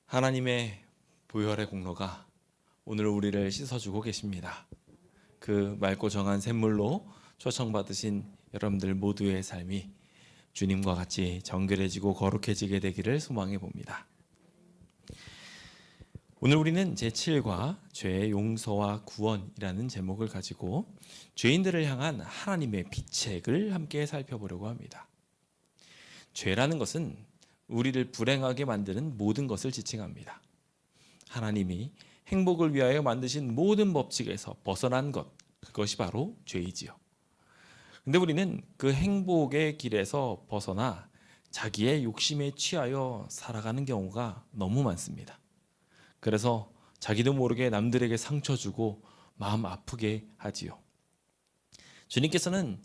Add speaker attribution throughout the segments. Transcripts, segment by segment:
Speaker 1: 하나님의 보혈의 공로가 오늘 우리를 씻어주고 계십니다. 그 맑고 정한 샘물로 초청받으신 여러분들 모두의 삶이 주님과 같이 정결해지고 거룩해지게 되기를 소망해 봅니다. 오늘 우리는 제7과 죄의 용서와 구원이라는 제목을 가지고 죄인들을 향한 하나님의 비책을 함께 살펴보려고 합니다. 죄라는 것은 우리를 불행하게 만드는 모든 것을 지칭합니다. 하나님이 행복을 위하여 만드신 모든 법칙에서 벗어난 것, 그것이 바로 죄이지요. 근데 우리는 그 행복의 길에서 벗어나 자기의 욕심에 취하여 살아가는 경우가 너무 많습니다. 그래서 자기도 모르게 남들에게 상처 주고 마음 아프게 하지요. 주님께서는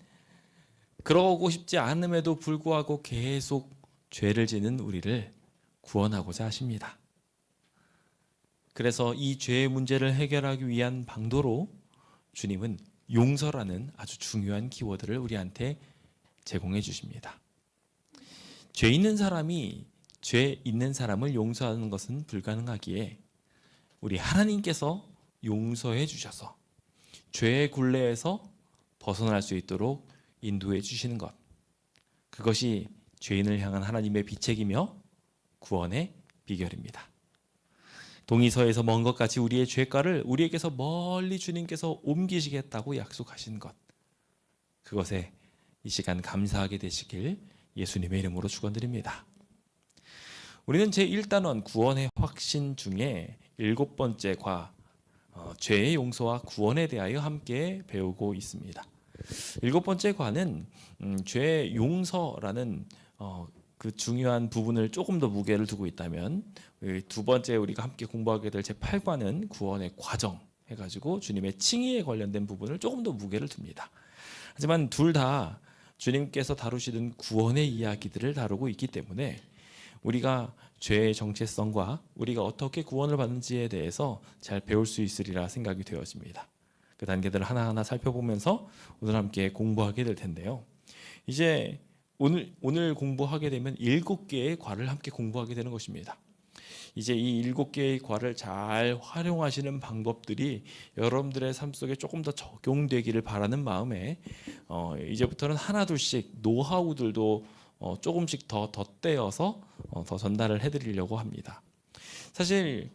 Speaker 1: 그러고 싶지 않음에도 불구하고 계속 죄를 지는 우리를 구원하고자 하십니다. 그래서 이 죄의 문제를 해결하기 위한 방도로 주님은 용서라는 아주 중요한 키워드를 우리한테 제공해 주십니다. 죄 있는 사람이 죄 있는 사람을 용서하는 것은 불가능하기에 우리 하나님께서 용서해 주셔서 죄의 굴레에서 벗어날 수 있도록 인도해 주시는 것, 그것이 죄인을 향한 하나님의 비책이며 구원의 비결입니다. 동의서에서 먼 것 같이 우리의 죄가를 우리에게서 멀리 주님께서 옮기시겠다고 약속하신 것, 그것에 이 시간 감사하게 되시길 예수님의 이름으로 축원드립니다. 우리는 제1단원 구원의 확신 중에 7번째 과 죄의 용서와 구원에 대하여 함께 배우고 있습니다. 7번째 과는 죄의 용서라는 그 중요한 부분을 조금 더 무게를 두고 있다면, 두 번째 우리가 함께 공부하게 될 제8과는 구원의 과정 해가지고 주님의 칭의에 관련된 부분을 조금 더 무게를 둡니다. 하지만 둘 다 주님께서 다루시는 구원의 이야기들을 다루고 있기 때문에 우리가 죄의 정체성과 우리가 어떻게 구원을 받는지에 대해서 잘 배울 수 있으리라 생각이 되어집니다. 그 단계들을 하나하나 살펴보면서 오늘 함께 공부하게 될 텐데요. 이제 오늘 공부하게 되면 7개의 과를 함께 공부하게 되는 것입니다. 이제 이 7개의 과를 잘 활용하시는 방법들이 여러분들의 삶 속에 조금 더 적용되기를 바라는 마음에 이제부터는 하나둘씩 노하우들도 조금씩 더 덧대어서 더 전달을 해드리려고 합니다. 사실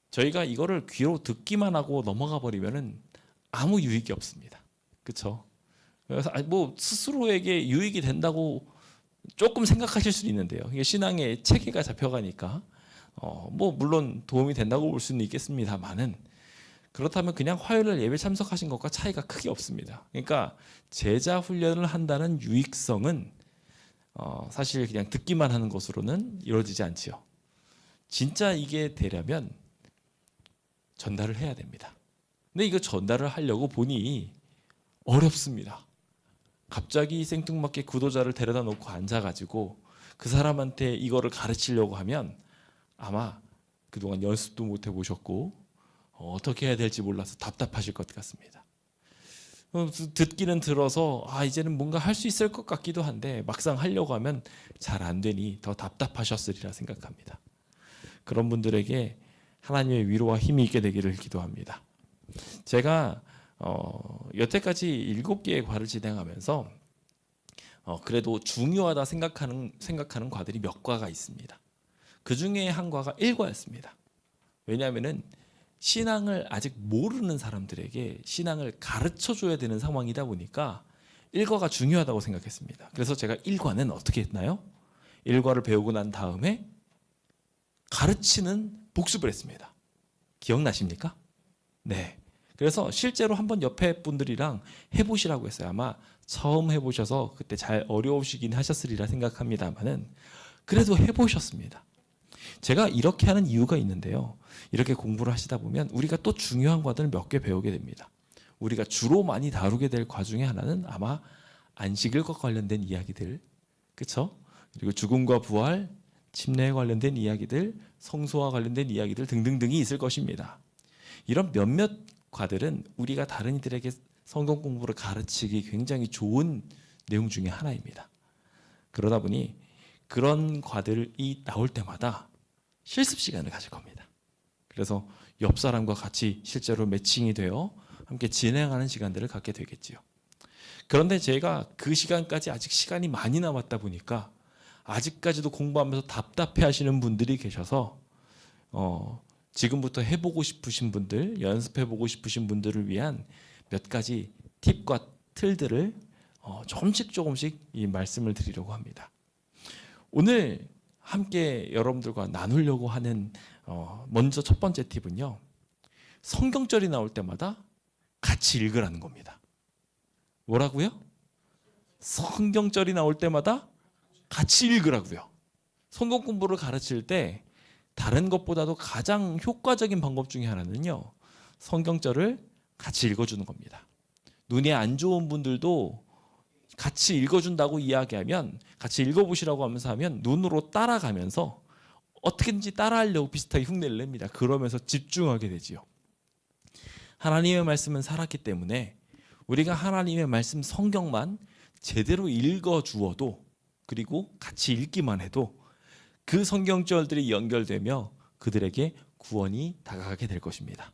Speaker 1: 저희가 이거를 귀로 듣기만 하고 넘어가 버리면은 아무 유익이 없습니다. 그렇죠? 그래서 뭐 스스로에게 유익이 된다고 조금 생각하실 수도 있는데요. 이게 신앙의 체계가 잡혀가니까 뭐 물론 도움이 된다고 볼 수는 있겠습니다만은, 그렇다면 그냥 화요일 예배 참석하신 것과 차이가 크게 없습니다. 그러니까 제자 훈련을 한다는 유익성은 사실 그냥 듣기만 하는 것으로는 이루어지지 않지요. 진짜 이게 되려면 전달을 해야 됩니다. 근데 이거 전달을 하려고 보니 어렵습니다. 갑자기 생뚱맞게 구도자를 데려다 놓고 앉아가지고 그 사람한테 이거를 가르치려고 하면 아마 그동안 연습도 못 해보셨고 어떻게 해야 될지 몰라서 답답하실 것 같습니다. 듣기는 들어서 이제는 뭔가 할 수 있을 것 같기도 한데 막상 하려고 하면 잘 안 되니 더 답답하셨으리라 생각합니다. 그런 분들에게 하나님의 위로와 힘이 있게 되기를 기도합니다. 제가 여태까지 7개의 과를 진행하면서 그래도 중요하다 생각하는 과들이 몇 과가 있습니다. 그 중에 한 과가 1과였습니다. 왜냐하면은 신앙을 아직 모르는 사람들에게 신앙을 가르쳐 줘야 되는 상황이다 보니까 1과가 중요하다고 생각했습니다. 그래서 제가 1과는 어떻게 했나요? 1과를 배우고 난 다음에 가르치는 복습을 했습니다. 기억나십니까? 네. 그래서 실제로 한번 옆에 분들이랑 해보시라고 했어요. 아마 처음 해보셔서 그때 잘 어려우시긴 하셨으리라 생각합니다만은 그래도 해보셨습니다. 제가 이렇게 하는 이유가 있는데요. 이렇게 공부를 하시다 보면 우리가 또 중요한 과들을 몇 개 배우게 됩니다. 우리가 주로 많이 다루게 될 과 중에 하나는 아마 안식일과 관련된 이야기들, 그렇죠? 그리고 죽음과 부활, 침례에 관련된 이야기들, 성소와 관련된 이야기들 등등등이 있을 것입니다. 이런 몇몇 과들은 우리가 다른 이들에게 성경 공부를 가르치기 굉장히 좋은 내용 중에 하나입니다. 그러다 보니 그런 과들이 나올 때마다 실습 시간을 가질 겁니다. 그래서 옆 사람과 같이 실제로 매칭이 되어 함께 진행하는 시간들을 갖게 되겠지요. 그런데 제가 그 시간까지 아직 시간이 많이 남았다 보니까 아직까지도 공부하면서 답답해 하시는 분들이 계셔서 지금부터 해보고 싶으신 분들, 연습해보고 싶으신 분들을 위한 몇 가지 팁과 틀들을 조금씩 이 말씀을 드리려고 합니다. 오늘 함께 여러분들과 나누려고 하는 먼저 첫 번째 팁은요, 성경절이 나올 때마다 같이 읽으라는 겁니다. 뭐라고요? 성경절이 나올 때마다 같이 읽으라고요. 성경 공부를 가르칠 때 다른 것보다도 가장 효과적인 방법 중에 하나는요, 성경절을 같이 읽어주는 겁니다. 눈이 안 좋은 분들도 같이 읽어준다고 이야기하면, 같이 읽어보시라고 하면서 하면 눈으로 따라가면서 어떻게든지 따라하려고 비슷하게 흉내를 냅니다. 그러면서 집중하게 되지요. 하나님의 말씀은 살았기 때문에 우리가 하나님의 말씀 성경만 제대로 읽어주어도, 그리고 같이 읽기만 해도 그 성경절들이 연결되며 그들에게 구원이 다가가게 될 것입니다.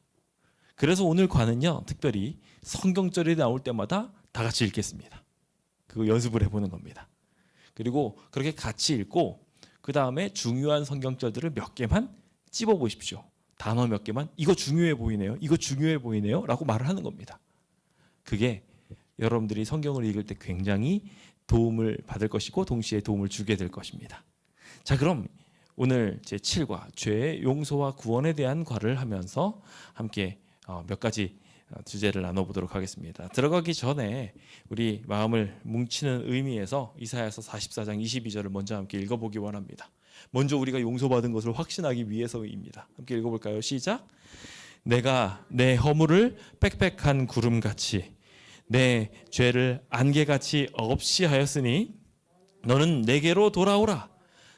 Speaker 1: 그래서 오늘 과는요, 특별히 성경절이 나올 때마다 다 같이 읽겠습니다. 그거 연습을 해보는 겁니다. 그리고 그렇게 같이 읽고 그 다음에 중요한 성경절들을 몇 개만 찝어보십시오. 단어 몇 개만, 이거 중요해 보이네요, 이거 중요해 보이네요 라고 말을 하는 겁니다. 그게 여러분들이 성경을 읽을 때 굉장히 도움을 받을 것이고 동시에 도움을 주게 될 것입니다. 자, 그럼 오늘 제7과 죄의 용서와 구원에 대한 과를 하면서 함께 몇 가지 주제를 나눠보도록 하겠습니다. 들어가기 전에 우리 마음을 뭉치는 의미에서 이사야서 44장 22절을 먼저 함께 읽어보기 원합니다. 먼저 우리가 용서받은 것을 확신하기 위해서입니다. 함께 읽어볼까요? 시작. 내가 내 허물을 빽빽한 구름같이 내 죄를 안개같이 없이 하였으니 너는 내게로 돌아오라.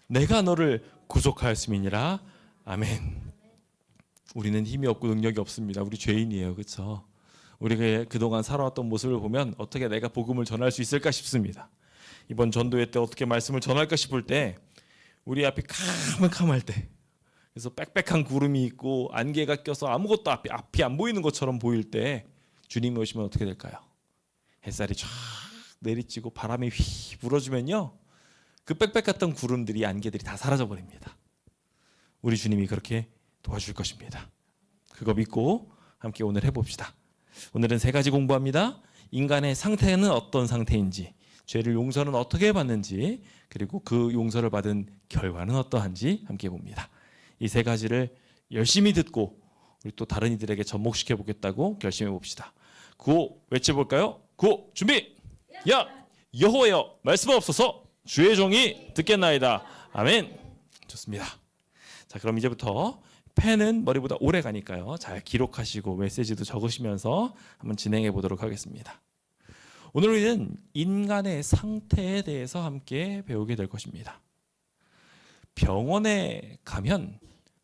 Speaker 1: 내가 너를 구속하였음이니라. 아멘. 우리는 힘이 없고 능력이 없습니다. 우리 죄인이에요. 그렇죠? 우리가 그동안 살아왔던 모습을 보면 어떻게 내가 복음을 전할 수 있을까 싶습니다. 이번 전도회 때 어떻게 말씀을 전할까 싶을 때 우리 앞이 캄캄할 때, 그래서 빽빽한 구름이 있고 안개가 껴서 아무것도 앞이 안 보이는 것처럼 보일 때 주님이 오시면 어떻게 될까요? 햇살이 쫙 내리쬐고 바람이 휘 불어주면요, 그 빽빽했던 구름들이, 안개들이 다 사라져버립니다. 우리 주님이 그렇게 도와줄 것입니다. 그거 믿고 함께 오늘 해봅시다. 오늘은 3가지 공부합니다. 인간의 상태는 어떤 상태인지, 죄를 용서는 어떻게 받는지, 그리고 그 용서를 받은 결과는 어떠한지 함께 봅니다. 이 3가지를 열심히 듣고 우리 또 다른 이들에게 접목시켜 보겠다고 결심해 봅시다. 구호 외쳐볼까요? 구호 준비! 야! 여호와여 말씀하옵소서. 주의 종이 듣겠나이다. 아멘. 좋습니다. 자, 그럼 이제부터 펜은 머리보다 오래 가니까요, 잘 기록하시고 메시지도 적으시면서 한번 진행해 보도록 하겠습니다. 오늘 우리는 인간의 상태에 대해서 함께 배우게 될 것입니다. 병원에 가면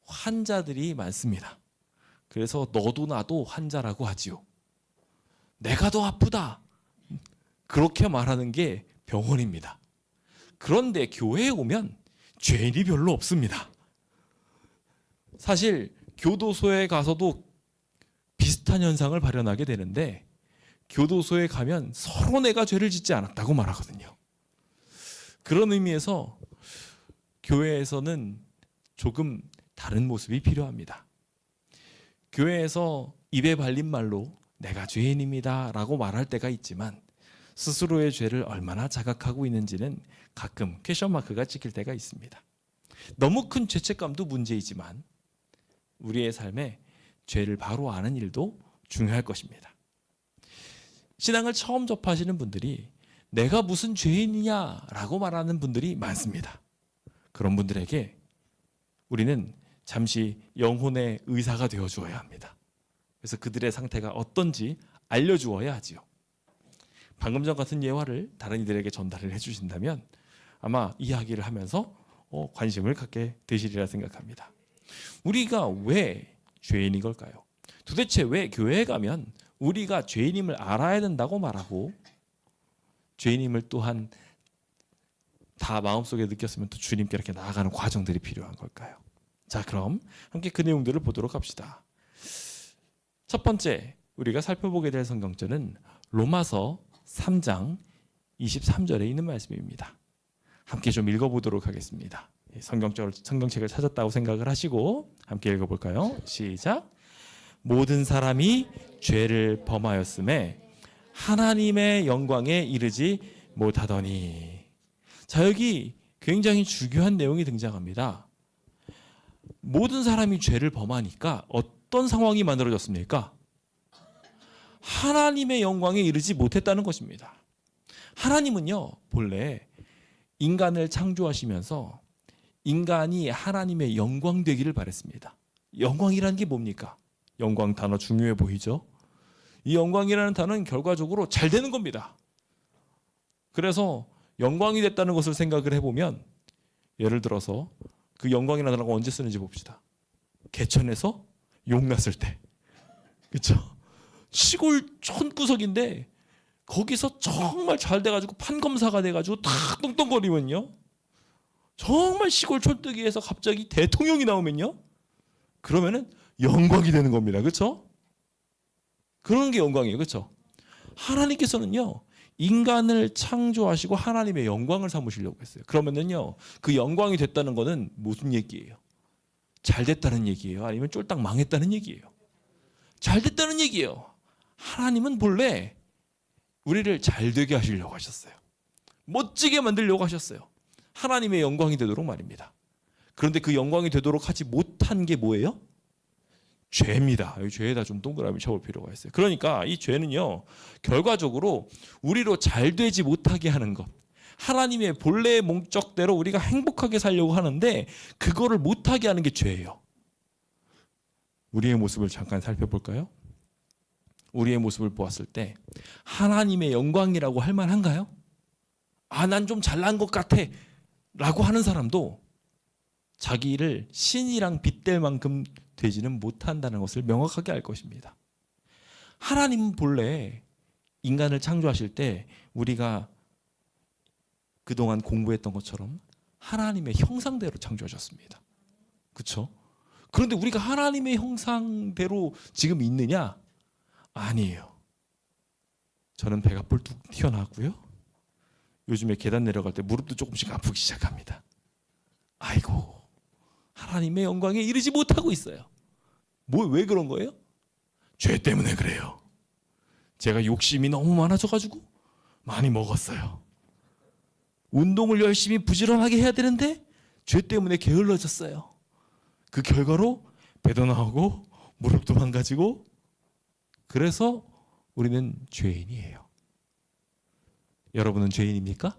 Speaker 1: 환자들이 많습니다. 그래서 너도 나도 환자라고 하지요. 내가 더 아프다, 그렇게 말하는 게 병원입니다. 그런데 교회에 오면 죄인이 별로 없습니다. 사실 교도소에 가서도 비슷한 현상을 발현하게 되는데, 교도소에 가면 서로 내가 죄를 짓지 않았다고 말하거든요. 그런 의미에서 교회에서는 조금 다른 모습이 필요합니다. 교회에서 입에 발린 말로 내가 죄인입니다 라고 말할 때가 있지만, 스스로의 죄를 얼마나 자각하고 있는지는 가끔 퀘션 마크가 찍힐 때가 있습니다. 너무 큰 죄책감도 문제이지만 우리의 삶에 죄를 바로 아는 일도 중요할 것입니다. 신앙을 처음 접하시는 분들이 내가 무슨 죄인이냐라고 말하는 분들이 많습니다. 그런 분들에게 우리는 잠시 영혼의 의사가 되어 주어야 합니다. 그래서 그들의 상태가 어떤지 알려주어야 하지요. 방금 전 같은 예화를 다른 이들에게 전달을 해주신다면 아마 이야기를 하면서 관심을 갖게 되시리라 생각합니다. 우리가 왜 죄인인 걸까요? 도대체 왜 교회에 가면 우리가 죄인임을 알아야 된다고 말하고, 죄인임을 또한 다 마음속에 느꼈으면 또 주님께 이렇게 나아가는 과정들이 필요한 걸까요? 자, 그럼 함께 그 내용들을 보도록 합시다. 첫 번째 우리가 살펴보게 될 성경절은 로마서 3장 23절에 있는 말씀입니다. 함께 좀 읽어보도록 하겠습니다. 성경책을 찾았다고 생각을 하시고 함께 읽어볼까요? 시작. 모든 사람이 죄를 범하였음에 하나님의 영광에 이르지 못하더니. 자, 여기 굉장히 중요한 내용이 등장합니다. 모든 사람이 죄를 범하니까 어떤 상황이 만들어졌습니까? 하나님의 영광에 이르지 못했다는 것입니다. 하나님은요, 본래 인간을 창조하시면서 인간이 하나님의 영광 되기를 바랬습니다. 영광이라는 게 뭡니까? 영광 단어 중요해 보이죠? 이 영광이라는 단어는 결과적으로 잘 되는 겁니다. 그래서 영광이 됐다는 것을 생각을 해보면, 예를 들어서 그 영광이라는 단어가 언제 쓰는지 봅시다. 개천에서 용 났을 때, 그렇죠? 시골 촌구석인데 거기서 정말 잘 돼가지고 판검사가 돼가지고 탁 똥똥거리면요, 정말 시골 촌뜨기에서 갑자기 대통령이 나오면요, 그러면은 영광이 되는 겁니다. 그렇죠? 그런 게 영광이에요. 그렇죠? 하나님께서는요, 인간을 창조하시고 하나님의 영광을 삼으시려고 했어요. 그러면은요, 그 영광이 됐다는 거는 무슨 얘기예요? 잘 됐다는 얘기예요? 아니면 쫄딱 망했다는 얘기예요? 잘 됐다는 얘기예요. 하나님은 본래 우리를 잘 되게 하시려고 하셨어요. 멋지게 만들려고 하셨어요. 하나님의 영광이 되도록 말입니다. 그런데 그 영광이 되도록 하지 못한 게 뭐예요? 죄입니다. 이 죄에다 좀 동그라미 쳐볼 필요가 있어요. 그러니까 이 죄는요, 결과적으로 우리로 잘 되지 못하게 하는 것, 하나님의 본래의 목적대로 우리가 행복하게 살려고 하는데 그거를 못하게 하는 게 죄예요. 우리의 모습을 잠깐 살펴볼까요? 우리의 모습을 보았을 때 하나님의 영광이라고 할 만한가요? 아, 난 좀 잘난 것 같아 라고 하는 사람도 자기를 신이랑 빗댈 만큼 되지는 못한다는 것을 명확하게 알 것입니다. 하나님은 본래 인간을 창조하실 때 우리가 그동안 공부했던 것처럼 하나님의 형상대로 창조하셨습니다. 그렇죠? 그런데 우리가 하나님의 형상대로 지금 있느냐? 아니에요. 저는 배가 뿔뚝 튀어나왔고요, 요즘에 계단 내려갈 때 무릎도 조금씩 아프기 시작합니다. 아이고, 하나님의 영광에 이르지 못하고 있어요. 왜 그런 거예요? 죄 때문에 그래요. 제가 욕심이 너무 많아져가지고 많이 먹었어요. 운동을 열심히 부지런하게 해야 되는데 죄 때문에 게을러졌어요. 그 결과로 배도 나오고 무릎도 망가지고, 그래서 우리는 죄인이에요. 여러분은 죄인입니까?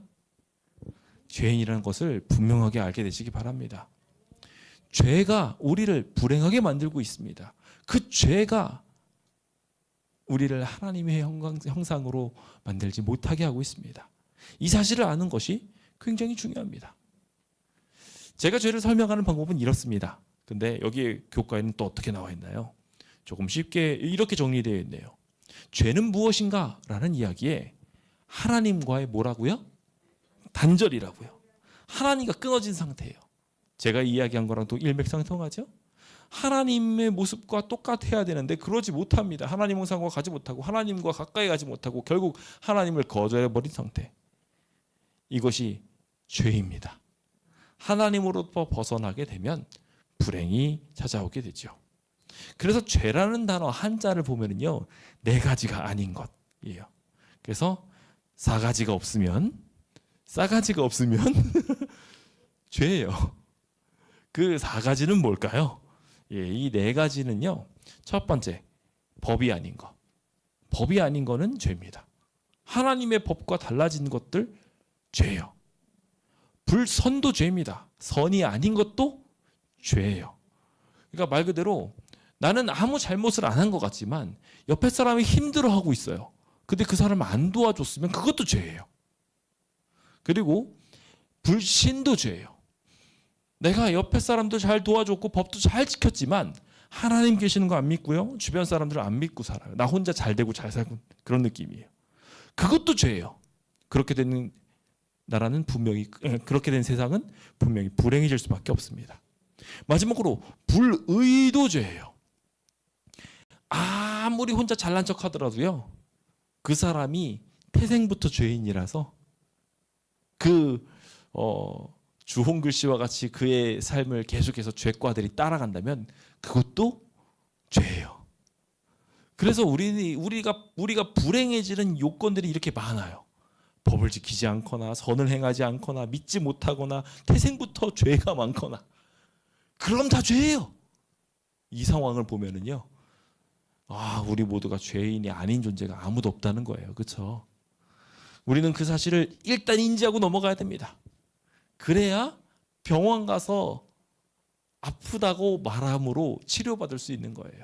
Speaker 1: 죄인이라는 것을 분명하게 알게 되시기 바랍니다. 죄가 우리를 불행하게 만들고 있습니다. 그 죄가 우리를 하나님의 형상으로 만들지 못하게 하고 있습니다. 이 사실을 아는 것이 굉장히 중요합니다. 제가 죄를 설명하는 방법은 이렇습니다. 근데 여기 교과에는 또 어떻게 나와 있나요? 조금 쉽게 이렇게 정리되어 있네요. 죄는 무엇인가? 라는 이야기에 하나님과의 뭐라고요? 단절이라고요. 하나님과 끊어진 상태예요. 제가 이야기한 거랑 또 일맥상통하죠? 하나님의 모습과 똑같아야 되는데 그러지 못합니다. 하나님 형상과 가지 못하고 하나님과 가까이 가지 못하고 결국 하나님을 거절해버린 상태. 이것이 죄입니다. 하나님으로부터 벗어나게 되면 불행이 찾아오게 되죠. 그래서 죄라는 단어 한자를 보면은요, 네 가지가 아닌 것이에요. 그래서 싸가지가 없으면 죄예요. 그 4가지는 뭘까요? 이 4가지는요, 첫 번째, 법이 아닌 것. 법이 아닌 거는 죄입니다. 하나님의 법과 달라진 것들 죄예요. 불선도 죄입니다. 선이 아닌 것도 죄예요. 그러니까 말 그대로 나는 아무 잘못을 안 한 것 같지만 옆에 사람이 힘들어하고 있어요. 근데 그 사람을 안 도와줬으면 그것도 죄예요. 그리고 불신도 죄예요. 내가 옆에 사람도 잘 도와줬고 법도 잘 지켰지만 하나님 계시는 거 안 믿고요, 주변 사람들을 안 믿고 살아요. 나 혼자 잘 되고 잘 살고 그런 느낌이에요. 그것도 죄예요. 그렇게 된 나라는 분명히, 그렇게 된 세상은 분명히 불행해질 수밖에 없습니다. 마지막으로 불의도 죄예요. 아무리 혼자 잘난 척 하더라도요, 그 사람이 태생부터 죄인이라서 주홍글 씨와 같이 그의 삶을 계속해서 죄과들이 따라간다면 그것도 죄예요. 그래서 우리가 불행해지는 요건들이 이렇게 많아요. 법을 지키지 않거나 선을 행하지 않거나 믿지 못하거나 태생부터 죄가 많거나, 그럼 다 죄예요. 이 상황을 보면은요, 우리 모두가 죄인이 아닌 존재가 아무도 없다는 거예요. 그렇죠? 우리는 그 사실을 일단 인지하고 넘어가야 됩니다. 그래야 병원 가서 아프다고 말함으로 치료받을 수 있는 거예요.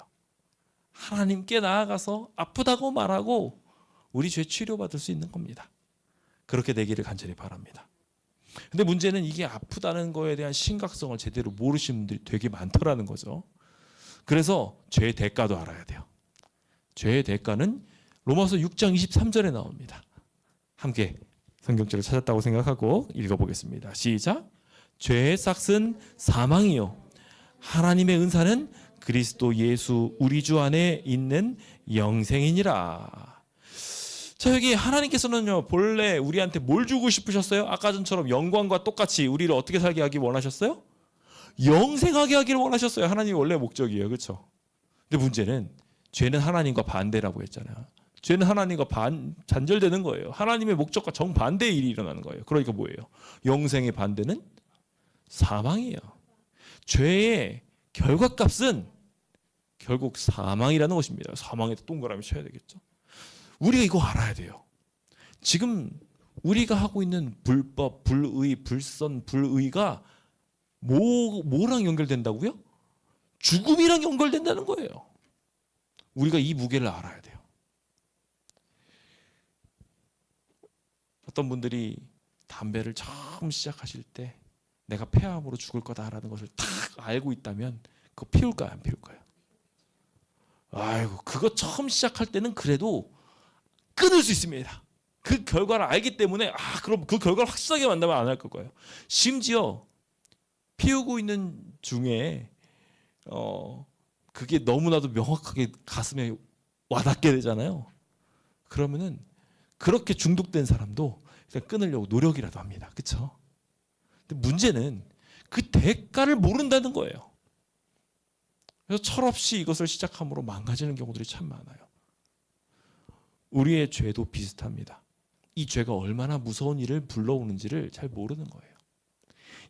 Speaker 1: 하나님께 나아가서 아프다고 말하고 우리 죄 치료받을 수 있는 겁니다. 그렇게 되기를 간절히 바랍니다. 근데 문제는 이게 아프다는 거에 대한 심각성을 제대로 모르시는 분들이 되게 많더라는 거죠. 그래서 죄의 대가도 알아야 돼요. 죄의 대가는 로마서 6장 23절에 나옵니다. 함께 성경절을 찾았다고 생각하고 읽어보겠습니다. 시작. 죄의 삭은 사망이요 하나님의 은사는 그리스도 예수 우리 주 안에 있는 영생이니라. 자, 여기 하나님께서는요, 본래 우리한테 뭘 주고 싶으셨어요? 아까 전처럼 영광과 똑같이 우리를 어떻게 살게 하기 원하셨어요? 영생하게 하기를 원하셨어요. 하나님이 원래 목적이에요. 그렇죠? 근데 문제는 죄는 하나님과 반대라고 했잖아요. 죄는 하나님과 단절되는 거예요. 하나님의 목적과 정반대의 일이 일어나는 거예요. 그러니까 뭐예요? 영생의 반대는 사망이에요. 죄의 결과값은 결국 사망이라는 것입니다. 사망에다 동그라미 쳐야 되겠죠. 우리가 이거 알아야 돼요. 지금 우리가 하고 있는 불법, 불의, 불선, 불의가 뭐랑 연결된다고요? 죽음이랑 연결된다는 거예요. 우리가 이 무게를 알아야 돼요. 어떤 분들이 담배를 처음 시작하실 때 내가 폐암으로 죽을 거다라는 것을 딱 알고 있다면 그거 피울까요, 안 피울까요? 아이고, 그거 처음 시작할 때는 그래도 끊을 수 있습니다. 그 결과를 알기 때문에 그럼 그 결과를 확실하게 만나면 안 할 거예요. 심지어 피우고 있는 중에 그게 너무나도 명확하게 가슴에 와닿게 되잖아요. 그러면은 그렇게 중독된 사람도 그냥 끊으려고 노력이라도 합니다. 그렇죠? 근데 문제는 그 대가를 모른다는 거예요. 그래서 철없이 이것을 시작함으로 망가지는 경우들이 참 많아요. 우리의 죄도 비슷합니다. 이 죄가 얼마나 무서운 일을 불러오는지를 잘 모르는 거예요.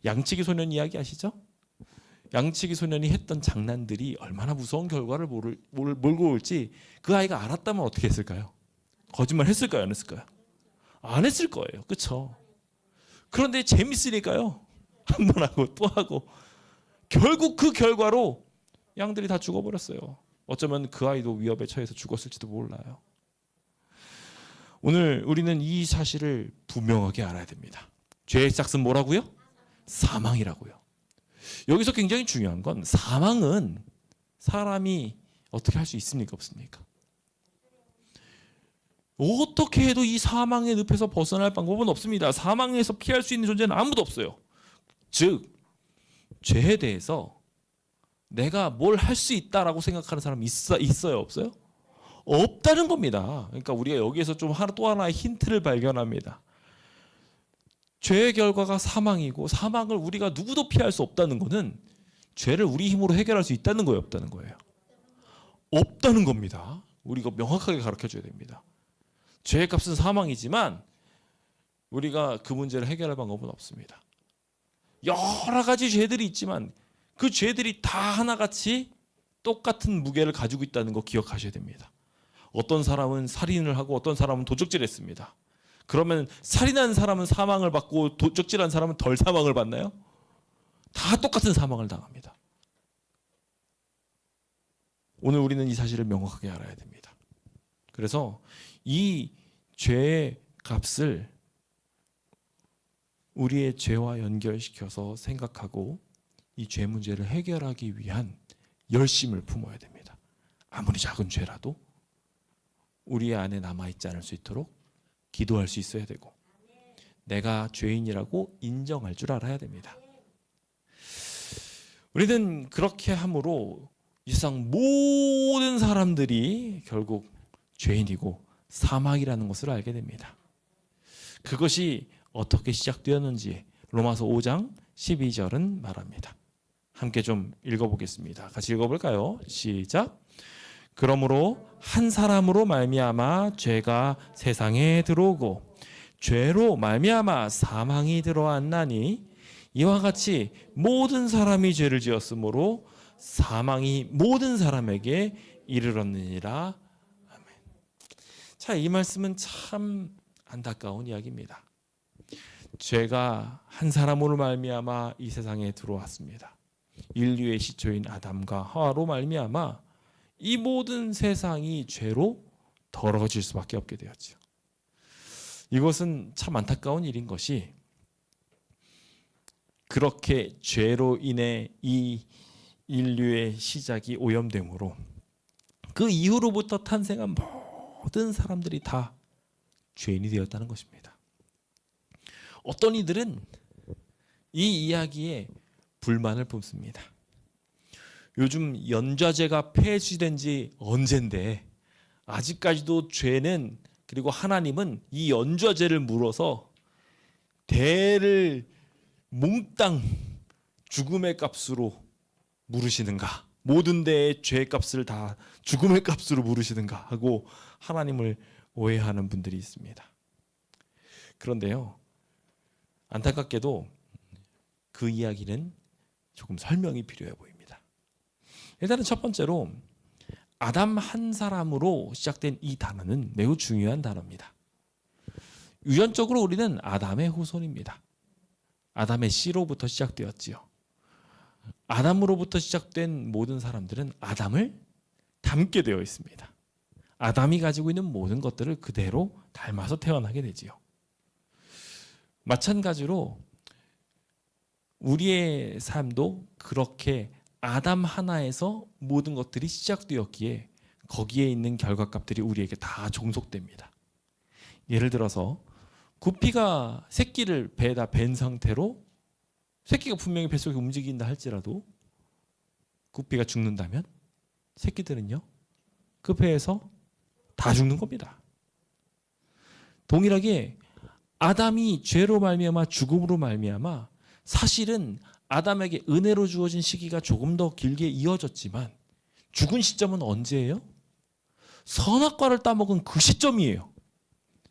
Speaker 1: 양치기 소년 이야기 아시죠? 양치기 소년이 했던 장난들이 얼마나 무서운 결과를 몰고 올지 그 아이가 알았다면 어떻게 했을까요? 거짓말 했을까요? 안 했을까요? 안 했을 거예요. 그렇죠? 그런데 재밌으니까요. 한 번 하고 또 하고 결국 그 결과로 양들이 다 죽어버렸어요. 어쩌면 그 아이도 위협에 처해서 죽었을지도 몰라요. 오늘 우리는 이 사실을 분명하게 알아야 됩니다. 죄의 삭은 뭐라고요? 사망이라고요. 여기서 굉장히 중요한 건 사망은 사람이 어떻게 할 수 있습니까? 없습니까? 어떻게 해도 이 사망의 늪에서 벗어날 방법은 없습니다. 사망에서 피할 수 있는 존재는 아무도 없어요. 즉, 죄에 대해서 내가 뭘 할 수 있다라고 생각하는 사람이 있어요? 없어요? 없다는 겁니다. 그러니까 우리가 여기에서 또 하나의 힌트를 발견합니다. 죄의 결과가 사망이고 사망을 우리가 누구도 피할 수 없다는 것은 죄를 우리 힘으로 해결할 수 있다는 거예요? 없다는 거예요? 없다는 겁니다. 우리가 명확하게 가르쳐줘야 됩니다. 죄의 값은 사망이지만 우리가 그 문제를 해결할 방법은 없습니다. 여러 가지 죄들이 있지만 그 죄들이 다 하나같이 똑같은 무게를 가지고 있다는 거 기억하셔야 됩니다. 어떤 사람은 살인을 하고 어떤 사람은 도적질했습니다. 그러면 살인한 사람은 사망을 받고 도적질한 사람은 덜 사망을 받나요? 다 똑같은 사망을 당합니다. 오늘 우리는 이 사실을 명확하게 알아야 됩니다. 그래서 이 죄의 값을 우리의 죄와 연결시켜서 생각하고 이 죄 문제를 해결하기 위한 열심을 품어야 됩니다. 아무리 작은 죄라도 우리 안에 남아있지 않을 수 있도록 기도할 수 있어야 되고 내가 죄인이라고 인정할 줄 알아야 됩니다. 우리는 그렇게 함으로 이 세상 모든 사람들이 결국 죄인이고 사망이라는 것을 알게 됩니다. 그것이 어떻게 시작되었는지 로마서 5장 12절은 말합니다. 함께 좀 읽어보겠습니다. 같이 읽어볼까요? 시작. 그러므로 한 사람으로 말미암아 죄가 세상에 들어오고 죄로 말미암아 사망이 들어왔나니 이와 같이 모든 사람이 죄를 지었으므로 사망이 모든 사람에게 이르렀느니라. 아멘. 자, 이 말씀은 참 안타까운 이야기입니다. 죄가 한 사람으로 말미암아 이 세상에 들어왔습니다. 인류의 시초인 아담과 하와로 말미암아 이 모든 세상이 죄로 더러워질 수밖에 없게 되었죠. 이것은 참 안타까운 일인 것이 그렇게 죄로 인해 이 인류의 시작이 오염됨으로 그 이후로부터 탄생한 모든 사람들이 다 죄인이 되었다는 것입니다. 어떤 이들은 이 이야기에 불만을 품습니다. 요즘 연좌제가 폐지된 지 언젠데 아직까지도 죄는 그리고 하나님은 이 연좌제를 물어서 대를 몽땅 죽음의 값으로 물으시는가, 모든 대의 죄의 값을 다 죽음의 값으로 물으시는가 하고 하나님을 오해하는 분들이 있습니다. 그런데요, 안타깝게도 그 이야기는 조금 설명이 필요해 보입니다. 일단은 첫 번째로 아담 한 사람으로 시작된 이 단어는 매우 중요한 단어입니다. 유전적으로 우리는 아담의 후손입니다. 아담의 씨로부터 시작되었지요. 아담으로부터 시작된 모든 사람들은 아담을 닮게 되어 있습니다. 아담이 가지고 있는 모든 것들을 그대로 닮아서 태어나게 되지요. 마찬가지로 우리의 삶도 그렇게 아담 하나에서 모든 것들이 시작되었기에 거기에 있는 결과값들이 우리에게 다 종속됩니다. 예를 들어서 구피가 새끼를 배에다 벤 상태로 새끼가 분명히 뱃속에 움직인다 할지라도 구피가 죽는다면 새끼들은요 그 배에서 다 죽는 겁니다. 동일하게 아담이 죄로 말미암아 죽음으로 말미암아 사실은 아담에게 은혜로 주어진 시기가 조금 더 길게 이어졌지만 죽은 시점은 언제예요? 선악과를 따먹은 그 시점이에요.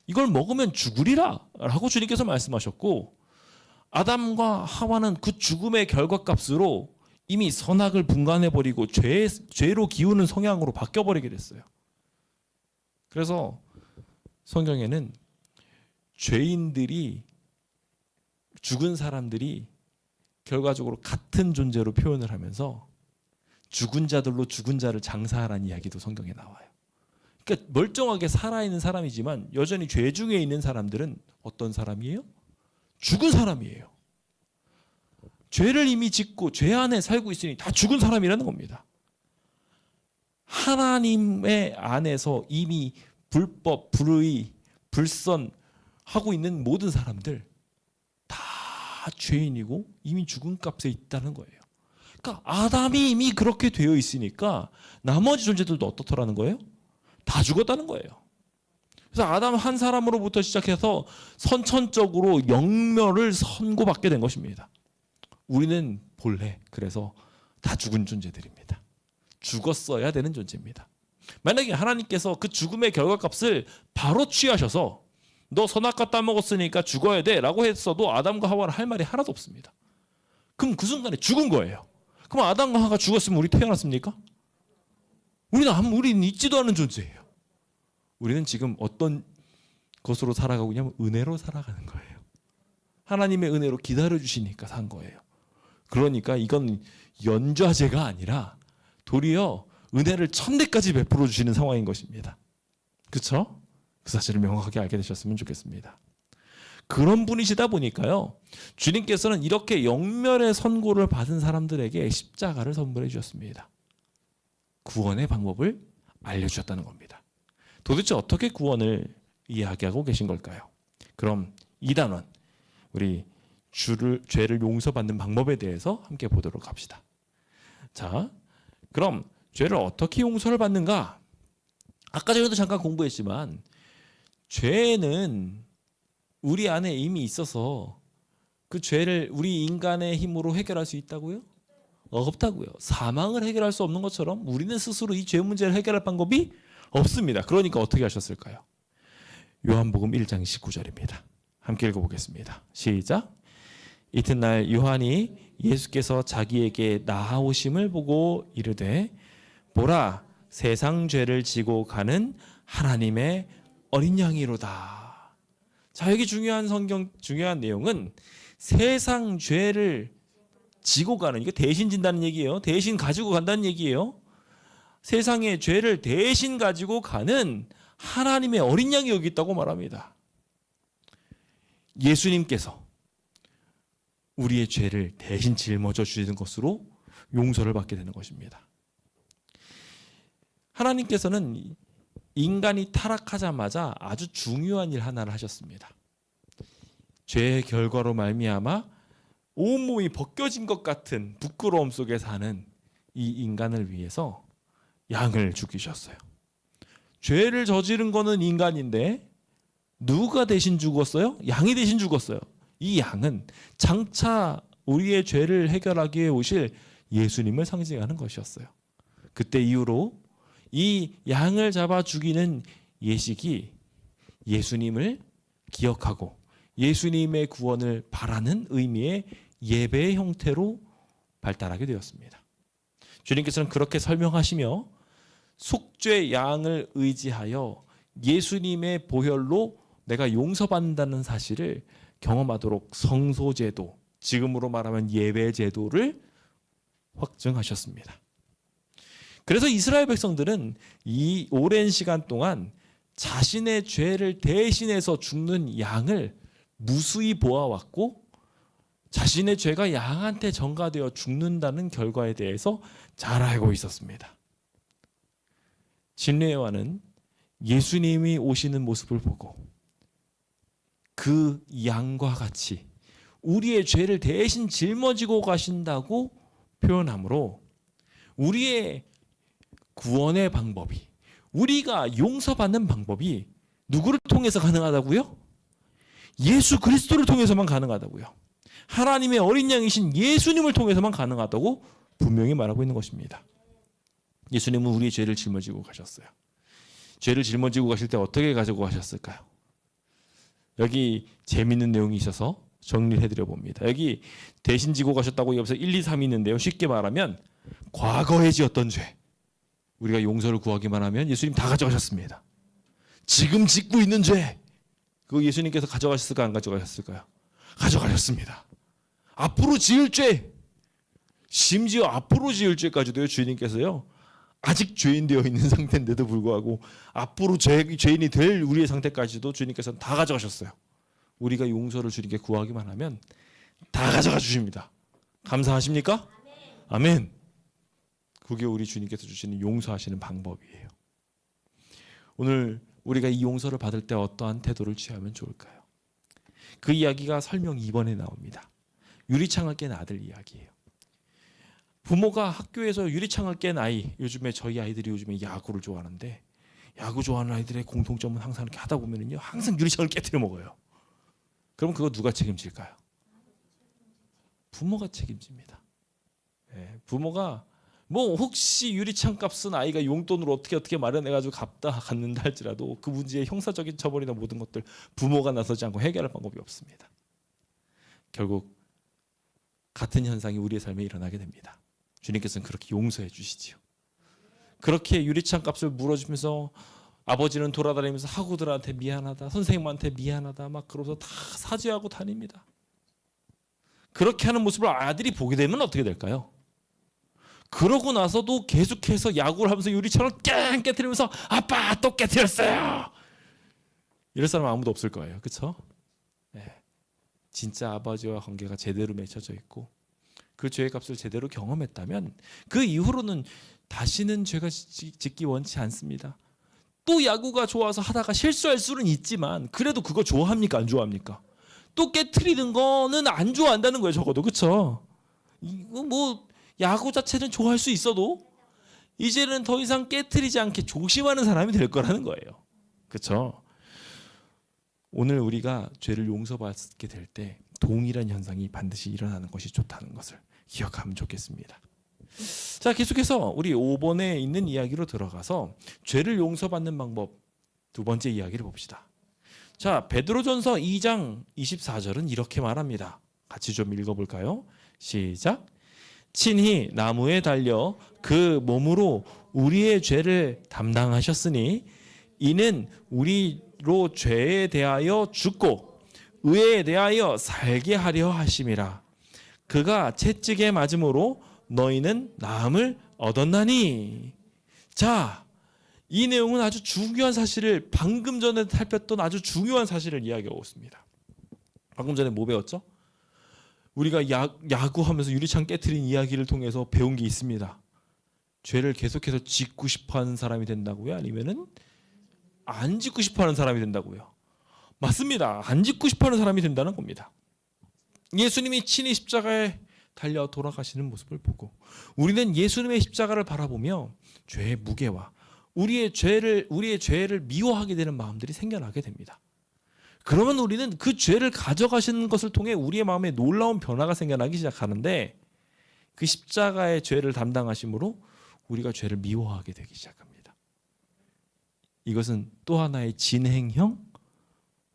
Speaker 1: 이걸 먹으면 죽으리라 라고 주님께서 말씀하셨고 아담과 하와는 그 죽음의 결과값으로 이미 선악을 분간해버리고 죄로 기우는 성향으로 바뀌어버리게 됐어요. 그래서 성경에는 죄인들이 죽은 사람들이 결과적으로 같은 존재로 표현을 하면서 죽은 자들로 죽은 자를 장사하라는 이야기도 성경에 나와요. 그러니까 멀쩡하게 살아있는 사람이지만 여전히 죄 중에 있는 사람들은 어떤 사람이에요? 죽은 사람이에요. 죄를 이미 짓고 죄 안에 살고 있으니 다 죽은 사람이라는 겁니다. 하나님의 안에서 이미 불법, 불의, 불선하고 있는 모든 사람들 다 죄인이고 이미 죽은 값에 있다는 거예요. 그러니까 아담이 이미 그렇게 되어 있으니까 나머지 존재들도 어떻더라는 거예요? 다 죽었다는 거예요. 그래서 아담 한 사람으로부터 시작해서 선천적으로 영멸을 선고받게 된 것입니다. 우리는 본래 그래서 다 죽은 존재들입니다. 죽었어야 되는 존재입니다. 만약에 하나님께서 그 죽음의 결과값을 바로 취하셔서 너 선악과 따먹었으니까 죽어야 돼 라고 했어도 아담과 하와는 할 말이 하나도 없습니다. 그럼 그 순간에 죽은 거예요. 그럼 아담과 하와가 죽었으면 우리 태어났습니까? 우리는 있지도 않은 존재예요. 우리는 지금 어떤 것으로 살아가고 있냐면 은혜로 살아가는 거예요. 하나님의 은혜로 기다려주시니까 산 거예요. 그러니까 이건 연좌제가 아니라 도리어 은혜를 1000대까지 베풀어 주시는 상황인 것입니다. 그렇죠? 그 사실을 명확하게 알게 되셨으면 좋겠습니다. 그런 분이시다 보니까요. 주님께서는 이렇게 영멸의 선고를 받은 사람들에게 십자가를 선물해 주셨습니다. 구원의 방법을 알려주셨다는 겁니다. 도대체 어떻게 구원을 이야기하고 계신 걸까요? 그럼 2단원 우리 죄를 용서받는 방법에 대해서 함께 보도록 합시다. 자, 그럼 죄를 어떻게 용서를 받는가? 아까 전에도 잠깐 공부했지만 죄는 우리 안에 이미 있어서 그 죄를 우리 인간의 힘으로 해결할 수 있다고요? 없다고요. 사망을 해결할 수 없는 것처럼 우리는 스스로 이 죄 문제를 해결할 방법이 없습니다. 그러니까 어떻게 하셨을까요? 요한복음 1장 19절입니다. 함께 읽어보겠습니다. 시작. 이튿날 요한이 예수께서 자기에게 나아오심을 보고 이르되 보라 세상 죄를 지고 가는 하나님의 어린 양이로다. 자, 여기 중요한 내용은 세상 죄를 지고 가는, 이게 대신 진다는 얘기예요. 대신 가지고 간다는 얘기예요. 세상의 죄를 대신 가지고 가는 하나님의 어린 양이 여기 있다고 말합니다. 예수님께서 우리의 죄를 대신 짊어져 주시는 것으로 용서를 받게 되는 것입니다. 하나님께서는 인간이 타락하자마자 아주 중요한 일 하나를 하셨습니다. 죄의 결과로 말미암아 온몸이 벗겨진 것 같은 부끄러움 속에 사는 이 인간을 위해서 양을 죽이셨어요. 죄를 저지른 거는 인간인데 누가 대신 죽었어요? 양이 대신 죽었어요. 이 양은 장차 우리의 죄를 해결하기 위해 오실 예수님을 상징하는 것이었어요. 그때 이후로 이 양을 잡아 죽이는 예식이 예수님을 기억하고 예수님의 구원을 바라는 의미의 예배의 형태로 발달하게 되었습니다. 주님께서는 그렇게 설명하시며 속죄 양을 의지하여 예수님의 보혈로 내가 용서받는다는 사실을 경험하도록 성소제도, 지금으로 말하면 예배제도를 확증하셨습니다. 그래서 이스라엘 백성들은 이 오랜 시간 동안 자신의 죄를 대신해서 죽는 양을 무수히 보아왔고 자신의 죄가 양한테 전가되어 죽는다는 결과에 대해서 잘 알고 있었습니다. 진리의 요한은 예수님이 오시는 모습을 보고 그 양과 같이 우리의 죄를 대신 짊어지고 가신다고 표현하므로 우리의 구원의 방법이, 우리가 용서받는 방법이 누구를 통해서 가능하다고요? 예수 그리스도를 통해서만 가능하다고요. 하나님의 어린 양이신 예수님을 통해서만 가능하다고 분명히 말하고 있는 것입니다. 예수님은 우리의 죄를 짊어지고 가셨어요. 죄를 짊어지고 가실 때 어떻게 가지고 가셨을까요? 여기 재미있는 내용이 있어서 정리를 해드려 봅니다. 여기 대신 지고 가셨다고 여기서 1, 2, 3이 있는데요. 쉽게 말하면 과거에 지었던 죄, 우리가 용서를 구하기만 하면 예수님 다 가져가셨습니다. 지금 짓고 있는 죄, 그거 예수님께서 가져가셨을까 안 가져가셨을까요? 가져가셨습니다. 앞으로 지을 죄, 심지어 앞으로 지을 죄까지도요. 주님께서요. 아직 죄인 되어 있는 상태인데도 불구하고 앞으로 죄인이 될 우리의 상태까지도 주님께서는 다 가져가셨어요. 우리가 용서를 주님께 구하기만 하면 다 가져가 주십니다. 감사하십니까? 아멘. 그게 우리 주님께서 주시는 용서하시는 방법이에요. 오늘 우리가 이 용서를 받을 때 어떠한 태도를 취하면 좋을까요? 그 이야기가 설명 2번에 나옵니다. 유리창을 깬 아들 이야기예요. 부모가 학교에서 유리창을 깬 아이, 요즘에 저희 아이들이 요즘에 야구를 좋아하는데 야구 좋아하는 아이들의 공통점은 항상 이렇게 하다 보면은요, 항상 유리창을 깨트려 먹어요. 그럼 그거 누가 책임질까요? 부모가 책임집니다. 네, 부모가 뭐 혹시 유리창 값은 아이가 용돈으로 어떻게 마련해가지고 갖는다 할지라도 그 문제의 형사적인 처벌이나 모든 것들 부모가 나서지 않고 해결할 방법이 없습니다. 결국 같은 현상이 우리의 삶에 일어나게 됩니다. 주님께서는 그렇게 용서해 주시지요. 그렇게 유리창 값을 물어주면서 아버지는 돌아다니면서 학우들한테 미안하다, 선생님한테 미안하다 막 그러면서 다 사죄하고 다닙니다. 그렇게 하는 모습을 아들이 보게 되면 어떻게 될까요? 그러고 나서도 계속해서 야구를 하면서 유리창을 깽 깨트리면서 아빠 또 깨트렸어요. 이럴 사람 아무도 없을 거예요. 그렇죠? 네. 진짜 아버지와 관계가 제대로 맺혀져 있고 그 죄의 값을 제대로 경험했다면 그 이후로는 다시는 죄가 짓기 원치 않습니다. 또 야구가 좋아서 하다가 실수할 수는 있지만 그래도 그거 좋아합니까? 안 좋아합니까? 또 깨트리는 거는 안 좋아한다는 거예요. 적어도. 그렇죠? 이거 뭐 야구 자체는 좋아할 수 있어도 이제는 더 이상 깨트리지 않게 조심하는 사람이 될 거라는 거예요. 그렇죠? 오늘 우리가 죄를 용서받게 될 때 동일한 현상이 반드시 일어나는 것이 좋다는 것을 기억하면 좋겠습니다. 자, 계속해서 우리 5번에 있는 이야기로 들어가서 죄를 용서받는 방법 두 번째 이야기를 봅시다. 자, 베드로전서 2장 24절은 이렇게 말합니다. 같이 좀 읽어볼까요? 시작. 친히 나무에 달려 그 몸으로 우리의 죄를 담당하셨으니 이는 우리로 죄에 대하여 죽고 의에 대하여 살게 하려 하심이라. 그가 채찍에 맞음으로 너희는 나음을 얻었나니. 자, 이 내용은 아주 중요한 사실을 방금 전에 살폈던 아주 중요한 사실을 이야기하고 있습니다. 방금 전에 뭐 배웠죠? 우리가 야구하면서 유리창 깨트린 이야기를 통해서 배운 게 있습니다. 죄를 계속해서 짓고 싶어하는 사람이 된다고요? 아니면은 안 짓고 싶어하는 사람이 된다고요? 맞습니다. 안 짓고 싶어하는 사람이 된다는 겁니다. 예수님이 친히 십자가에 달려 돌아가시는 모습을 보고 우리는 예수님의 십자가를 바라보며 죄의 무게와 우리의 죄를 미워하게 되는 마음들이 생겨나게 됩니다. 그러면 우리는 그 죄를 가져가시는 것을 통해 우리의 마음에 놀라운 변화가 생겨나기 시작하는데 그 십자가의 죄를 담당하심으로 우리가 죄를 미워하게 되기 시작합니다. 이것은 또 하나의 진행형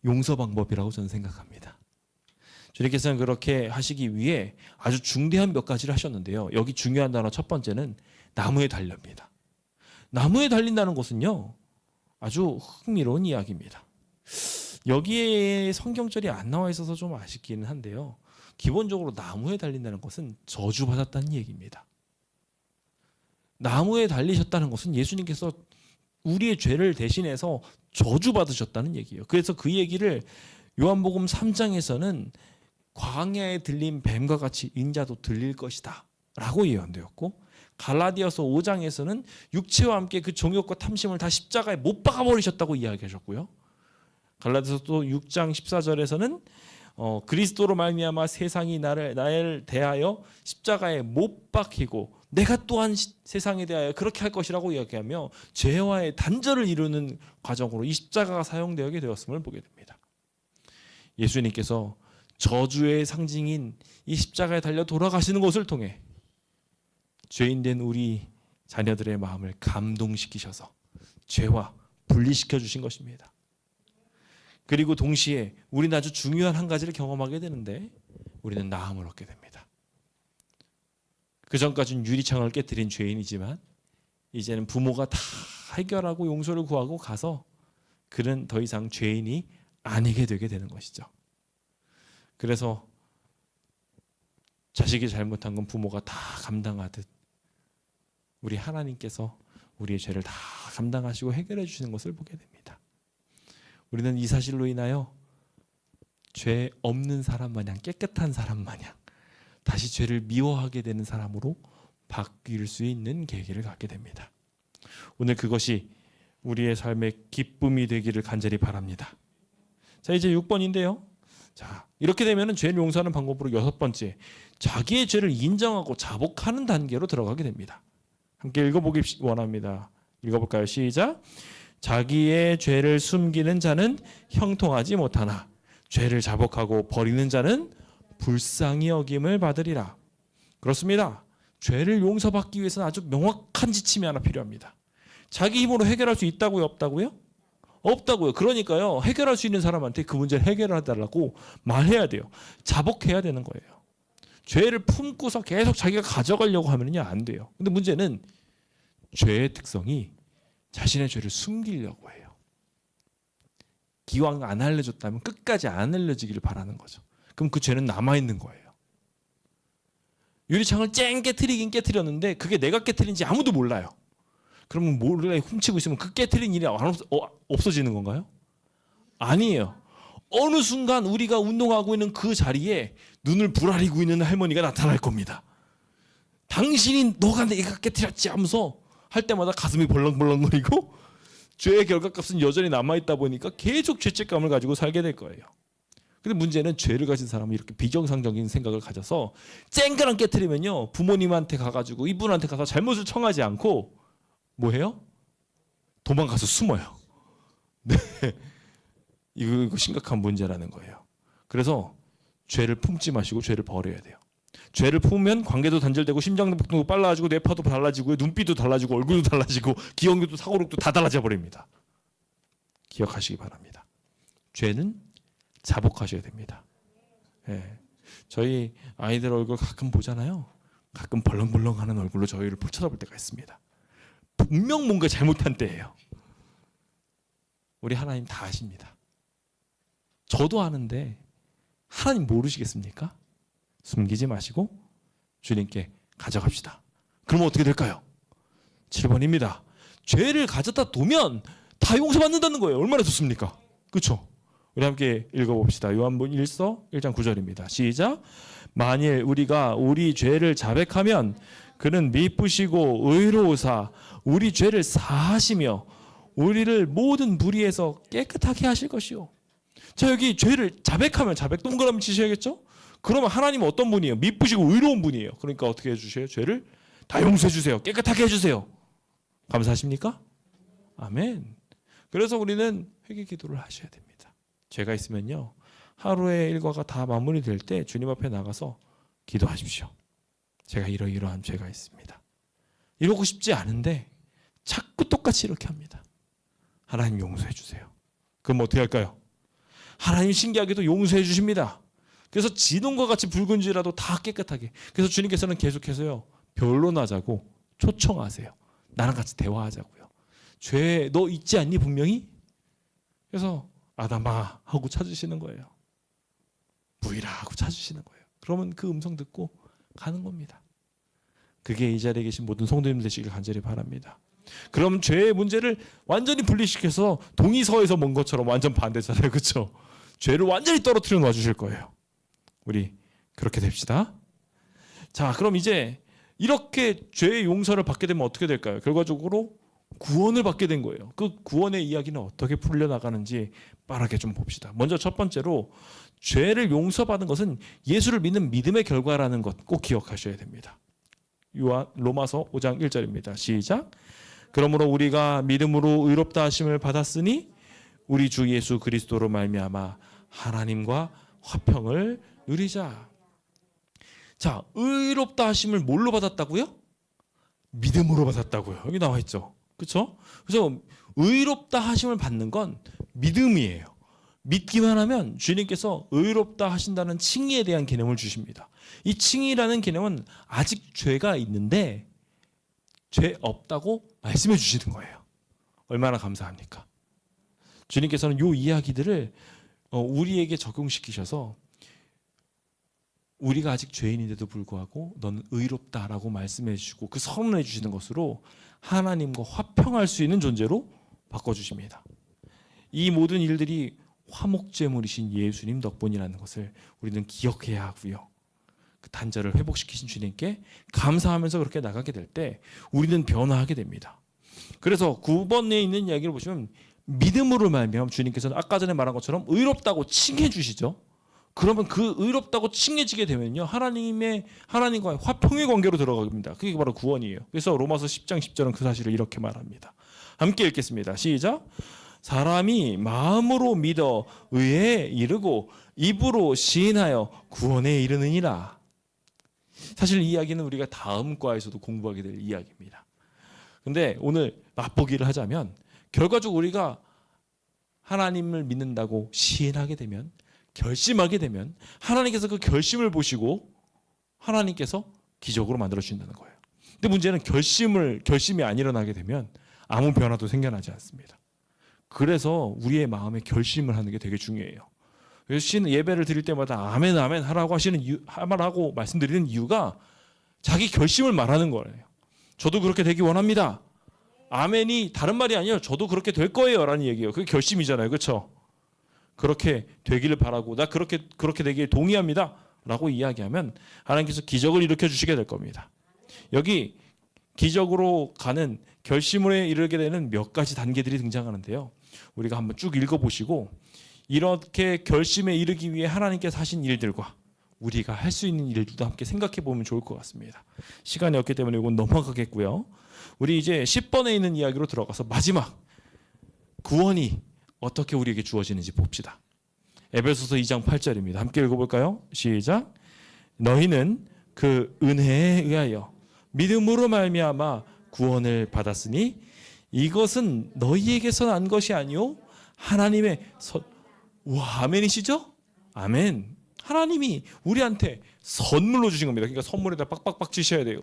Speaker 1: 용서 방법이라고 저는 생각합니다. 주님께서는 그렇게 하시기 위해 아주 중대한 몇 가지를 하셨는데요. 여기 중요한 단어 첫 번째는 나무에 달립니다. 나무에 달린다는 것은요, 아주 흥미로운 이야기입니다. 여기에 성경절이 안 나와 있어서 좀 아쉽기는 한데요. 기본적으로 나무에 달린다는 것은 저주받았다는 얘기입니다. 나무에 달리셨다는 것은 예수님께서 우리의 죄를 대신해서 저주받으셨다는 얘기예요. 그래서 그 얘기를 요한복음 3장에서는 광야에 들린 뱀과 같이 인자도 들릴 것이다 라고 예언되었고, 갈라디아서 5장에서는 육체와 함께 그 정욕과 탐심을 다 십자가에 못 박아버리셨다고 이야기하셨고요. 갈라디아서 또 6장 14절에서는 그리스도로 말미암아 세상이 나를 대하여 십자가에 못 박히고 내가 또한 세상에 대하여 그렇게 할 것이라고 이야기하며 죄와의 단절을 이루는 과정으로 이 십자가가 사용되게 되었음을 보게 됩니다. 예수님께서 저주의 상징인 이 십자가에 달려 돌아가시는 것을 통해 죄인된 우리 자녀들의 마음을 감동시키셔서 죄와 분리시켜 주신 것입니다. 그리고 동시에 우리는 아주 중요한 한 가지를 경험하게 되는데 우리는 나음을 얻게 됩니다. 그 전까지는 유리창을 깨뜨린 죄인이지만 이제는 부모가 다 해결하고 용서를 구하고 가서 그는 더 이상 죄인이 아니게 되게 되는 것이죠. 그래서 자식이 잘못한 건 부모가 다 감당하듯 우리 하나님께서 우리의 죄를 다 감당하시고 해결해 주시는 것을 보게 됩니다. 우리는 이 사실로 인하여 죄 없는 사람 마냥, 깨끗한 사람 마냥 다시 죄를 미워하게 되는 사람으로 바뀔 수 있는 계기를 갖게 됩니다. 오늘 그것이 우리의 삶의 기쁨이 되기를 간절히 바랍니다. 자, 이제 6번인데요. 자, 이렇게 되면 죄를 용서하는 방법으로 6번째, 자기의 죄를 인정하고 자복하는 단계로 들어가게 됩니다. 함께 읽어보기 원합니다. 읽어볼까요? 시작. 자기의 죄를 숨기는 자는 형통하지 못하나 죄를 자복하고 버리는 자는 불쌍히 여김을 받으리라. 그렇습니다. 죄를 용서받기 위해서는 아주 명확한 지침이 하나 필요합니다. 자기 힘으로 해결할 수 있다고요? 없다고요? 없다고요. 그러니까요, 해결할 수 있는 사람한테 그 문제를 해결해달라고 말해야 돼요. 자복해야 되는 거예요. 죄를 품고서 계속 자기가 가져가려고 하면요, 안 돼요. 근데 문제는 죄의 특성이 자신의 죄를 숨기려고 해요. 기왕 안 알려줬다면 끝까지 안 알려지기를 바라는 거죠. 그럼 그 죄는 남아있는 거예요. 유리창을 쨍 깨트리긴 깨트렸는데 그게 내가 깨트린지 아무도 몰라요. 그러면 몰래 훔치고 있으면 그 깨트린 일이 없어지는 건가요? 아니에요. 어느 순간 우리가 운동하고 있는 그 자리에 눈을 부라리고 있는 할머니가 나타날 겁니다. 당신이 너가 내가 깨트렸지 하면서 할 때마다 가슴이 벌렁벌렁거리고 죄의 결과값은 여전히 남아있다 보니까 계속 죄책감을 가지고 살게 될 거예요. 근데 문제는 죄를 가진 사람은 이렇게 비정상적인 생각을 가져서 쨍그랑 깨트리면요, 부모님한테 가가지고 이분한테 가서 잘못을 청하지 않고 뭐 해요? 도망가서 숨어요. 네, 이거 심각한 문제라는 거예요. 그래서 죄를 품지 마시고 죄를 버려야 돼요. 죄를 품으면 관계도 단절되고 심장박동도 빨라지고 뇌파도 달라지고 눈빛도 달라지고 얼굴도 달라지고 기억력도 사고력도 다 달라져 버립니다. 기억하시기 바랍니다. 죄는 자복하셔야 됩니다. 예. 저희 아이들 얼굴 가끔 보잖아요. 가끔 벌렁벌렁하는 얼굴로 저희를 쳐다볼 때가 있습니다. 분명 뭔가 잘못한 때예요. 우리 하나님 다 아십니다. 저도 아는데 하나님 모르시겠습니까? 숨기지 마시고 주님께 가져갑시다. 그러면 어떻게 될까요? 7번입니다. 죄를 가졌다 두면 다 용서받는다는 거예요. 얼마나 좋습니까? 그렇죠? 우리 함께 읽어봅시다. 요한복음 1서 1장 9절입니다. 시작. 만일 우리가 우리 죄를 자백하면 그는 미쁘시고 의로우사 우리 죄를 사하시며 우리를 모든 불의에서 깨끗하게 하실 것이요. 자, 여기 죄를 자백하면 자백 동그라미 치셔야겠죠? 그러면 하나님은 어떤 분이에요? 미쁘시고 의로운 분이에요. 그러니까 어떻게 해주세요? 죄를 다 용서해 주세요. 깨끗하게 해주세요. 감사하십니까? 아멘. 그래서 우리는 회개 기도를 하셔야 됩니다. 죄가 있으면요, 하루의 일과가 다 마무리될 때 주님 앞에 나가서 기도하십시오. 제가 이러이러한 죄가 있습니다. 이러고 싶지 않은데 자꾸 똑같이 이렇게 합니다. 하나님 용서해 주세요. 그럼 어떻게 할까요? 하나님 신기하게도 용서해 주십니다. 그래서 진홍과 같이 붉은 죄라도 다 깨끗하게. 그래서 주님께서는 계속해서요, 변론하자고 초청하세요. 나랑 같이 대화하자고요. 죄 너 있지 않니 분명히? 그래서 아담아 하고 찾으시는 거예요. 무이라 하고 찾으시는 거예요. 그러면 그 음성 듣고 가는 겁니다. 그게 이 자리에 계신 모든 성도님 되시길 간절히 바랍니다. 그럼 죄의 문제를 완전히 분리시켜서 동의서에서 먼 것처럼 완전 반대잖아요. 그렇죠? 죄를 완전히 떨어뜨려 놔주실 거예요. 우리 그렇게 됩시다. 자, 그럼 이제 이렇게 죄의 용서를 받게 되면 어떻게 될까요? 결과적으로 구원을 받게 된 거예요. 그 구원의 이야기는 어떻게 풀려나가는지 빠르게 좀 봅시다. 먼저 첫 번째로 죄를 용서받은 것은 예수를 믿는 믿음의 결과라는 것 꼭 기억하셔야 됩니다. 로마서 5장 1절입니다. 시작. 그러므로 우리가 믿음으로 의롭다 하심을 받았으니 우리 주 예수 그리스도로 말미암아 하나님과 화평을 누리자. 자, 의롭다 하심을 뭘로 받았다고요? 믿음으로 받았다고요. 여기 나와 있죠. 그렇죠? 그래서 의롭다 하심을 받는 건 믿음이에요. 믿기만 하면 주님께서 의롭다 하신다는 칭의에 대한 개념을 주십니다. 이 칭의라는 개념은 아직 죄가 있는데 죄 없다고 말씀해 주시는 거예요. 얼마나 감사합니까? 주님께서는 이 이야기들을 우리에게 적용시키셔서 우리가 아직 죄인인데도 불구하고 너는 의롭다라고 말씀해 주시고 그 선언해 주시는 것으로 하나님과 화평할 수 있는 존재로 바꿔주십니다. 이 모든 일들이 화목제물이신 예수님 덕분이라는 것을 우리는 기억해야 하고요. 그 단절을 회복시키신 주님께 감사하면서 그렇게 나가게 될 때 우리는 변화하게 됩니다. 그래서 9번에 있는 이야기를 보시면 믿음으로 말미암아 주님께서는 아까 전에 말한 것처럼 의롭다고 칭해 주시죠. 그러면 그 의롭다고 칭해지게 되면요, 하나님과의 화평의 관계로 들어갑니다. 그게 바로 구원이에요. 그래서 로마서 10장 10절은 그 사실을 이렇게 말합니다. 함께 읽겠습니다. 시작. 사람이 마음으로 믿어 의에 이르고 입으로 시인하여 구원에 이르느니라. 사실 이 이야기는 우리가 다음 과에서도 공부하게 될 이야기입니다. 근데 오늘 맛보기를 하자면 결과적으로 우리가 하나님을 믿는다고 시인하게 되면, 결심하게 되면 하나님께서 그 결심을 보시고 하나님께서 기적으로 만들어 주신다는 거예요. 근데 문제는 결심이 안 일어나게 되면 아무 변화도 생겨나지 않습니다. 그래서 우리의 마음에 결심을 하는 게 되게 중요해요. 그래서 신 예배를 드릴 때마다 아멘 아멘 하라고 말씀드리는 이유가 자기 결심을 말하는 거예요. 저도 그렇게 되기 원합니다. 아멘이 다른 말이 아니에요. 저도 그렇게 될 거예요 라는 얘기예요. 그게 결심이잖아요. 그렇죠? 그렇게 되기를 바라고 나 그렇게 되기에 동의합니다 라고 이야기하면 하나님께서 기적을 일으켜 주시게 될 겁니다. 여기 기적으로 가는 결심에 이르게 되는 몇 가지 단계들이 등장하는데요. 우리가 한번 쭉 읽어보시고 이렇게 결심에 이르기 위해 하나님께서 하신 일들과 우리가 할 수 있는 일들도 함께 생각해 보면 좋을 것 같습니다. 시간이 없기 때문에 이건 넘어가겠고요. 우리 이제 10번에 있는 이야기로 들어가서 마지막 구원이 어떻게 우리에게 주어지는지 봅시다. 에베소서 2장 8절입니다. 함께 읽어볼까요? 시작. 너희는 그 은혜에 의하여 믿음으로 말미암아 구원을 받았으니 이것은 너희에게서 난 것이 아니요 하나님의 와, 아멘이시죠? 아멘. 하나님이 우리한테 선물로 주신 겁니다. 그러니까 선물에다 빡빡빡 치셔야 돼요.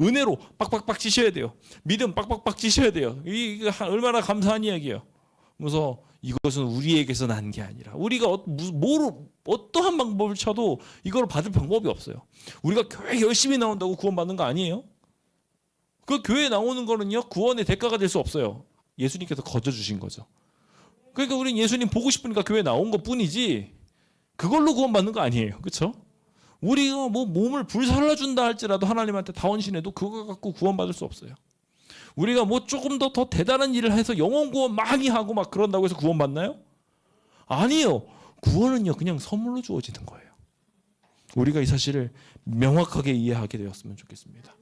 Speaker 1: 은혜로 빡빡빡 치셔야 돼요. 믿음 빡빡빡 치셔야 돼요. 이게 얼마나 감사한 이야기예요. 그래서 이것은 우리에게서 난 게 아니라 우리가 어떠한 방법을 쳐도 이걸 받을 방법이 없어요. 우리가 교회 열심히 나온다고 구원받는 거 아니에요. 그 교회에 나오는 거는요 구원의 대가가 될 수 없어요. 예수님께서 거저 주신 거죠. 그러니까 우리는 예수님 보고 싶으니까 교회 나온 것 뿐이지 그걸로 구원받는 거 아니에요. 그렇죠? 우리가 뭐 몸을 불살라 준다 할지라도 하나님한테 다 헌신해도 그거 갖고 구원받을 수 없어요. 우리가 뭐 조금 더 대단한 일을 해서 영혼 구원 많이 하고 막 그런다고 해서 구원받나요? 아니에요. 구원은요 그냥 선물로 주어지는 거예요. 우리가 이 사실을 명확하게 이해하게 되었으면 좋겠습니다.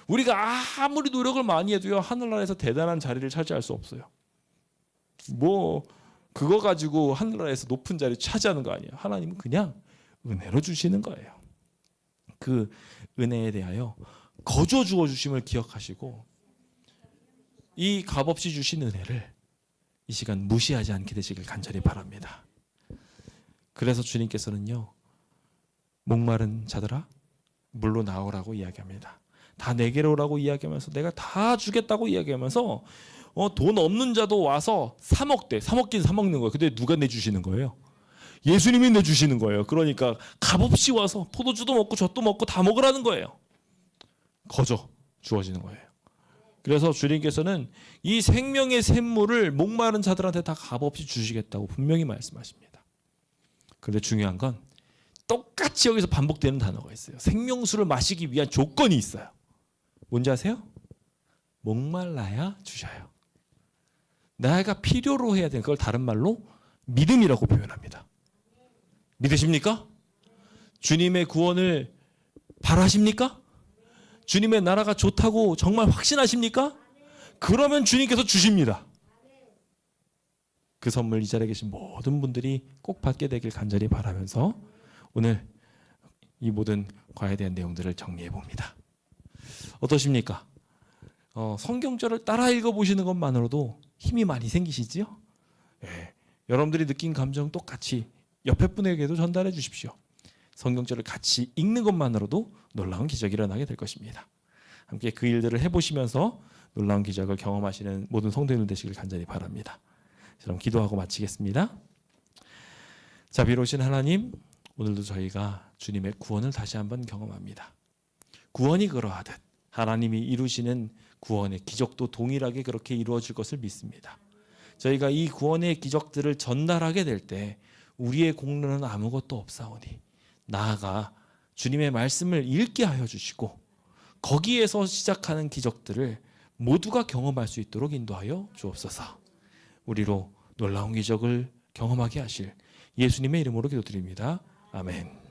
Speaker 1: 우리가 아무리 노력을 많이 해도요 하늘나라에서 대단한 자리를 차지할 수 없어요. 뭐 그거 가지고 하늘나라에서 높은 자리 차지하는 거 아니에요. 하나님은 그냥 은혜로 주시는 거예요. 그 은혜에 대하여 거저 주어 주심을 기억하시고 이 값없이 주신 은혜를 이 시간 무시하지 않게 되시길 간절히 바랍니다. 그래서 주님께서는요 목마른 자들아 물로 나오라고 이야기합니다. 다 내게로 오라고 이야기하면서 내가 다 주겠다고 이야기하면서 돈 없는 자도 와서 사 먹대. 사 먹긴 사 먹는 거예요. 근데 누가 내주시는 거예요? 예수님이 내주시는 거예요. 그러니까 값없이 와서 포도주도 먹고 젖도 먹고 다 먹으라는 거예요. 거저 주어지는 거예요. 그래서 주님께서는 이 생명의 샘물을 목마른 자들한테 다 값없이 주시겠다고 분명히 말씀하십니다. 그런데 중요한 건 똑같이 여기서 반복되는 단어가 있어요. 생명수를 마시기 위한 조건이 있어요. 뭔지 아세요? 목말라야 주셔요. 내가 필요로 해야 되는 걸 다른 말로 믿음이라고 표현합니다. 믿으십니까? 주님의 구원을 바라십니까? 주님의 나라가 좋다고 정말 확신하십니까? 그러면 주님께서 주십니다. 그 선물 이 자리에 계신 모든 분들이 꼭 받게 되길 간절히 바라면서 오늘 이 모든 과에 대한 내용들을 정리해 봅니다. 어떠십니까? 성경절을 따라 읽어보시는 것만으로도 힘이 많이 생기시지요? 네. 여러분들이 느낀 감정 똑같이 옆에 분에게도 전달해 주십시오. 성경절을 같이 읽는 것만으로도 놀라운 기적이 일어나게 될 것입니다. 함께 그 일들을 해보시면서 놀라운 기적을 경험하시는 모든 성도님들 되시길 간절히 바랍니다. 그럼 기도하고 마치겠습니다. 자, 비로신 하나님, 오늘도 저희가 주님의 구원을 다시 한번 경험합니다. 구원이 그러하듯 하나님이 이루시는 구원의 기적도 동일하게 그렇게 이루어질 것을 믿습니다. 저희가 이 구원의 기적들을 전달하게 될 때 우리의 공로는 아무것도 없사오니 나아가 주님의 말씀을 읽게 하여 주시고 거기에서 시작하는 기적들을 모두가 경험할 수 있도록 인도하여 주옵소서. 우리로 놀라운 기적을 경험하게 하실 예수님의 이름으로 기도드립니다. 아멘.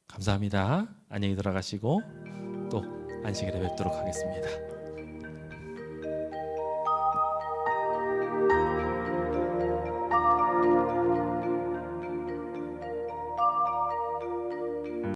Speaker 1: 감사합니다. 안녕히 들어가시고 또 안식일에 뵙도록 하겠습니다.